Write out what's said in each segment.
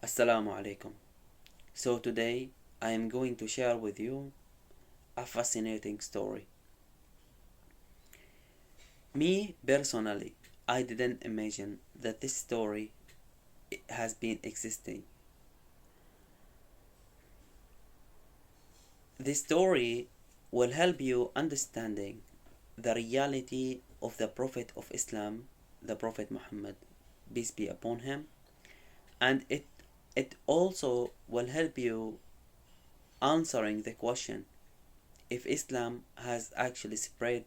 Assalamu alaikum. So today I am going to share with you a fascinating story. Me personally, I didn't imagine that this story has been existing. This story will help you understanding the reality of the Prophet of Islam, the Prophet Muhammad, peace be upon him, and it also will help you answering the question if Islam has actually spread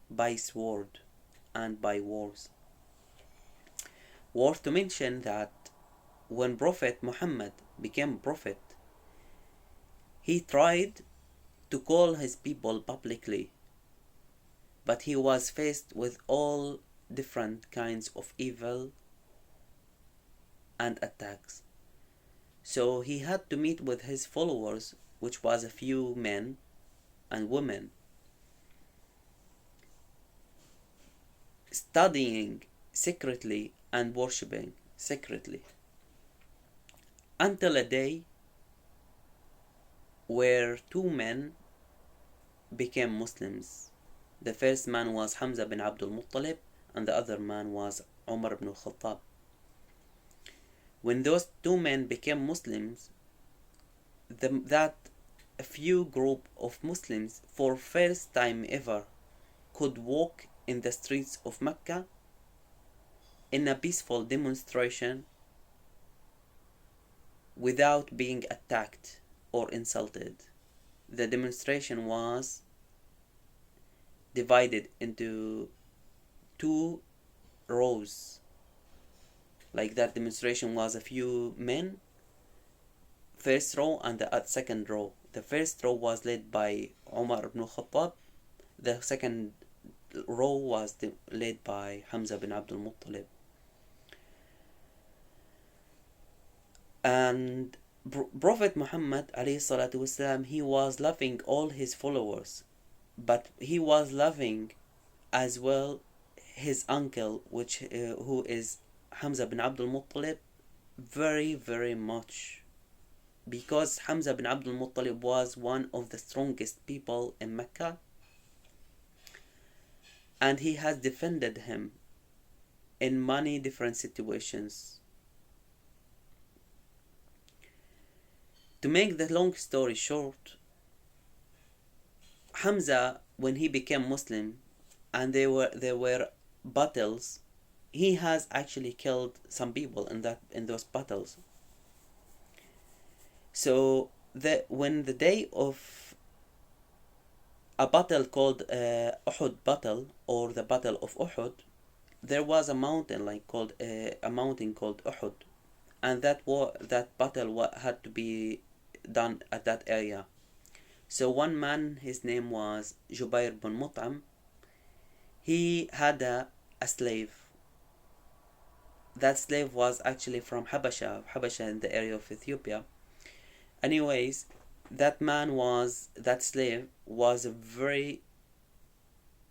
by sword and by wars. Worth to mention that when Prophet Muhammad became prophet, he tried to call his people publicly, but he was faced with all different kinds of evil and attacks. So he had to meet with his followers, which was a few men and women, studying secretly and worshipping secretly, until a day where two men became Muslims. The first man was Hamza bin Abdul Muttalib, and the other man was Umar ibn al-Khattab. When those two men became Muslims, that a few group of Muslims for first time ever could walk in the streets of Mecca in a peaceful demonstration without being attacked or insulted. The demonstration was divided into two rows. Like that demonstration was a few men, first row and the second row. The first row was led by Umar ibn Khattab. The second row was led by Hamza bin Abdul Muttalib. And Prophet Muhammad والسلام, he was loving all his followers, but he was loving as well his uncle, who is Hamza bin Abdul Muttalib, very very much, because Hamza bin Abdul Muttalib was one of the strongest people in Mecca, and he has defended him in many different situations. To make the long story short, Hamza, when he became Muslim and there were battles, he has actually killed some people in those battles. So when the day of a battle called Uhud battle, or the Battle of Uhud, there was a mountain called Uhud, and that battle had to be done at that area. So one man, his name was Jubair bin Mut'am, he had a slave. That slave was actually from Habasha in the area of Ethiopia. Anyways, that slave was very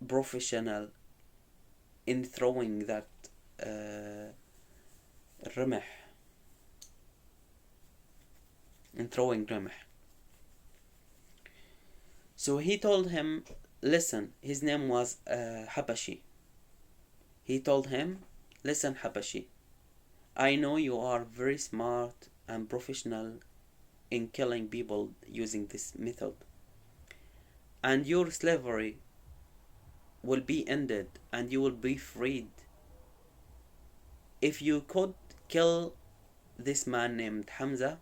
professional in throwing that رمح in throwing رمح. So he told him, listen, his name was Habashi. He told him, listen Habashi, I know you are very smart and professional in killing people using this method, and your slavery will be ended and you will be freed if you could kill this man named Hamza,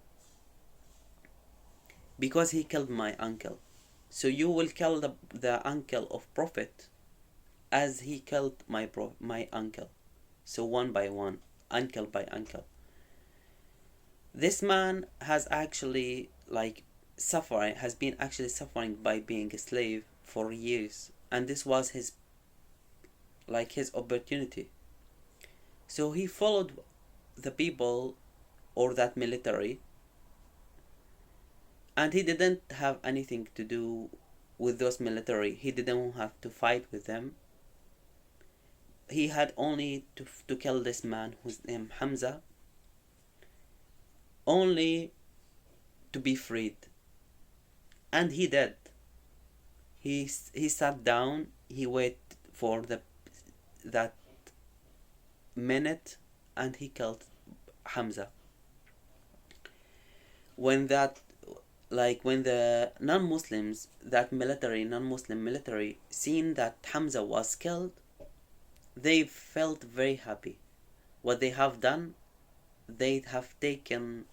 because he killed my uncle. So you will kill the uncle of Prophet as he killed my uncle. So one by one, uncle by uncle. This man has actually been actually suffering by being a slave for years, and this was his opportunity. So he followed the people or that military, and he didn't have anything to do with those military. He didn't have to fight with them. He had only to kill this man whose name Hamza, only to be freed. And he did. He sat down, he waited for that minute, and he killed Hamza. When that, like when the non-Muslims, that non-Muslim military, seen that Hamza was killed, they felt very happy. What they have done, they have taken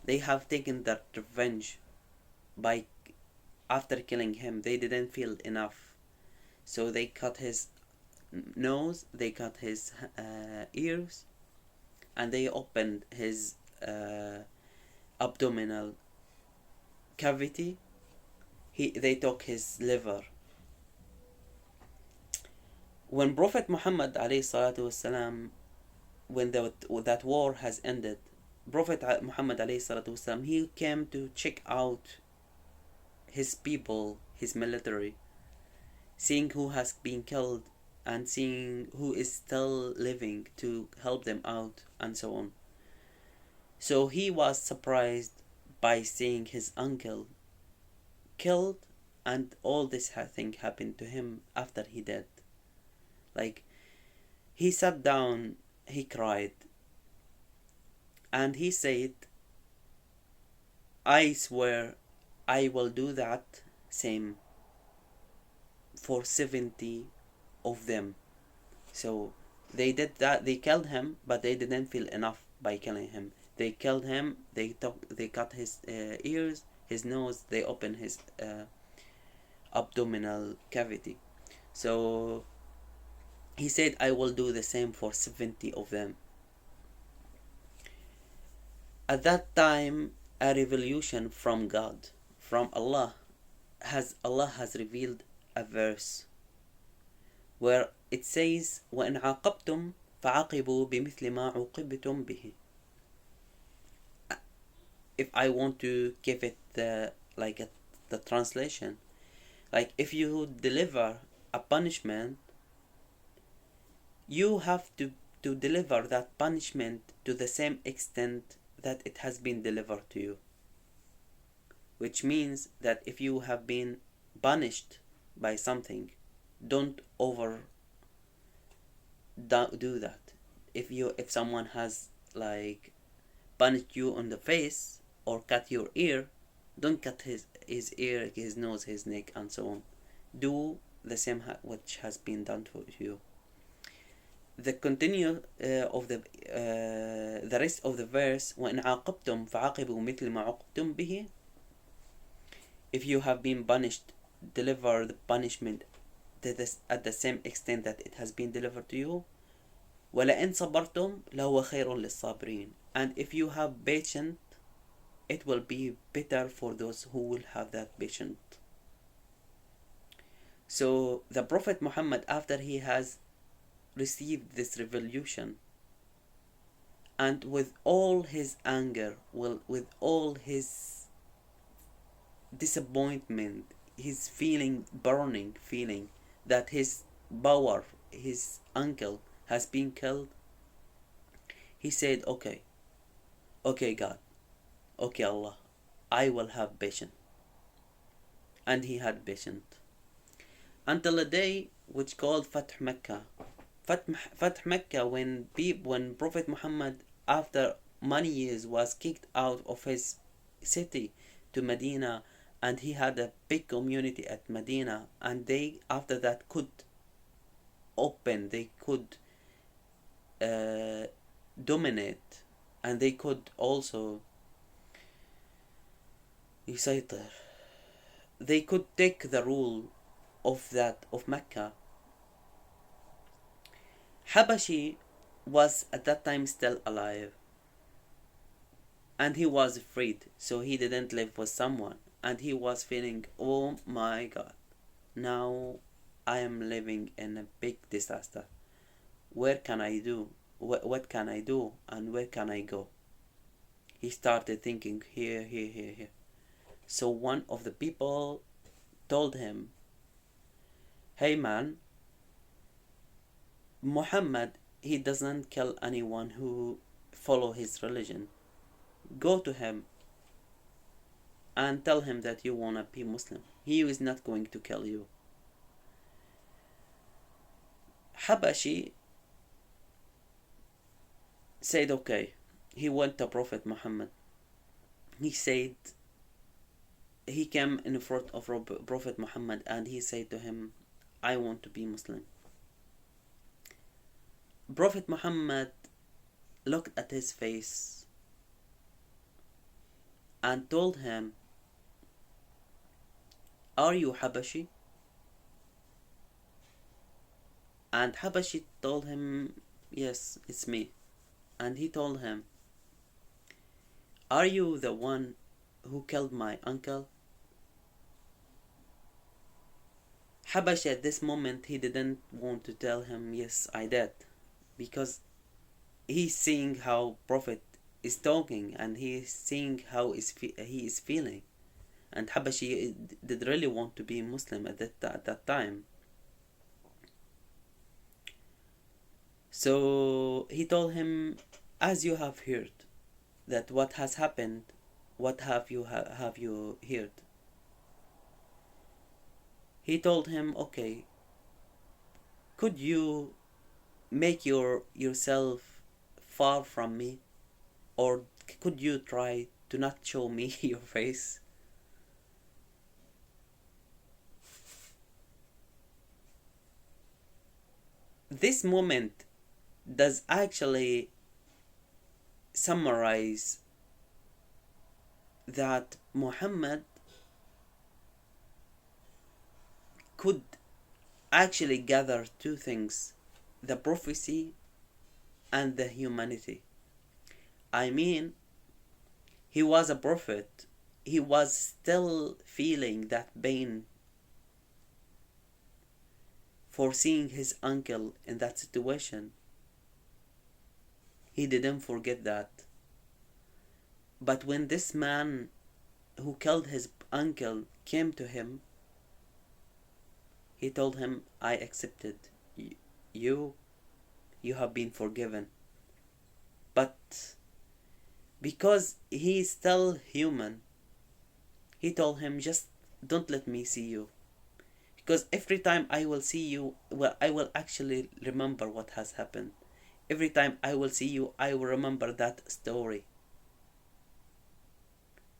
they have taken that revenge by, after killing him, they didn't feel enough, so they cut his nose, they cut his ears, and they opened his abdominal cavity. They took his liver. When Prophet Muhammad والسلام, when that war has ended, Prophet Muhammad والسلام, he came to check out his people, his military, seeing who has been killed and seeing who is still living to help them out and so on. So he was surprised by seeing his uncle killed, and all this thing happened to him after he died. Like, he sat down, he cried, and he said, I swear I will do that same for 70 of them. So they did that, they killed him, but they didn't feel enough by killing him. They killed him, they cut his ears, his nose, they opened his abdominal cavity. So he said, I will do the same for 70 of them. At that time, a revelation from God, from Allah has revealed a verse where it says, وَإِنْ عَاقَبْتُمْ فَعَاقِبُوا بِمِثْلِ مَا عُوقِبْتُمْ بِهِ. If I want to give it the translation, like, if you deliver a punishment, you have to deliver that punishment to the same extent that it has been delivered to you. Which means that if you have been punished by something, don't do that. If someone has like punished you on the face or cut your ear, don't cut his ear, his nose, his neck, and so on. Do the same which has been done to you. The continue of the rest of the verse, وَإِنْ عَاقَبْتُمْ فَعَاقِبُوا مِثْلِ مَا عُوقِبْتُمْ بِهِ. If you have been punished, deliver the punishment at the same extent that it has been delivered to you. وَلَئِنْ صَبَرْتُمْ لَهُوَ خَيْرٌ لِلصَّابِرِينَ. And if you have patience, it will be better for those who will have that patience. So the Prophet Muhammad, after he has received this revelation, and with all his anger, with all his disappointment, his burning feeling that his power, his uncle has been killed, he said, okay God, okay Allah, I will have patience. And he had patience until a day which called Fath Mecca. Fath Mecca, when Prophet Muhammad, after many years, was kicked out of his city to Medina, and he had a big community at Medina, and they after that could dominate, and they could also they could take the rule of Mecca. Habashi was at that time still alive, and he was afraid, so he didn't live with someone, and he was feeling, oh my God, now I am living in a big disaster. Where can I do? What can I do, and where can I go? He started thinking here. So one of the people told him, hey man, Muhammad, he doesn't kill anyone who follow his religion. Go to him and tell him that you wanna be Muslim. He is not going to kill you. Habashi said okay. He went to Prophet Muhammad. He said, he came in front of Prophet Muhammad and he said to him, I want to be Muslim. Prophet Muhammad looked at his face and told him, are you Habashi? And Habashi told him, yes, it's me. And he told him, are you the one who killed my uncle? Habashi at this moment, he didn't want to tell him, yes, I did. Because he's seeing how Prophet is talking and he's seeing how he is feeling. And Habashi did really want to be Muslim at that time. So he told him, as you have heard that what has happened, what have you heard? He told him, okay, could you make yourself far from me, or could you try to not show me your face? This moment does actually summarize that Muhammad could actually gather two things: the prophecy and the humanity. I mean, he was a prophet. He was still feeling that pain for seeing his uncle in that situation. He didn't forget that. But when this man who killed his uncle came to him, he told him, I accepted. You have been forgiven. But because he is still human, he told him, just don't let me see you. Because every time I will see you, well, I will actually remember what has happened. Every time I will see you, I will remember that story.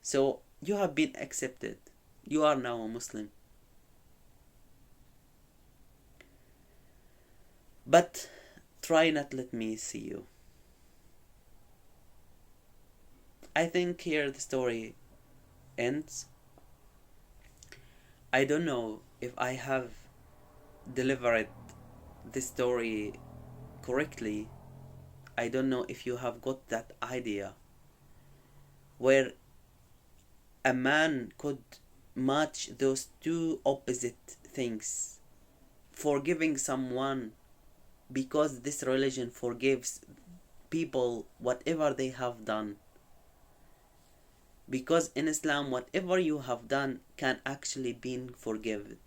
So you have been accepted. You are now a Muslim. But try not let me see you. I think here the story ends. I don't know if I have delivered this story correctly. I don't know if you have got that idea where a man could match those two opposite things. Forgiving someone because this religion forgives people whatever they have done. Because in Islam, whatever you have done can actually be forgiven.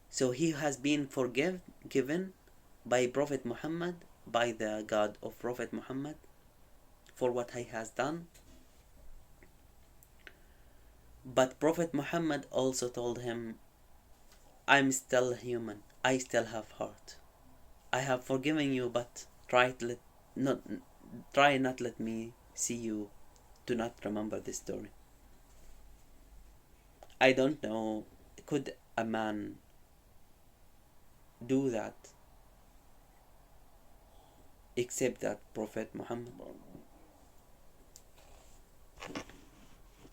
So he has been forgiven by Prophet Muhammad, by the God of Prophet Muhammad, for what he has done. But Prophet Muhammad also told him, I'm still human. I still have heart. I have forgiven you, but try not let me see you. Do not remember this story. I don't know, could a man do that except that Prophet Muhammad?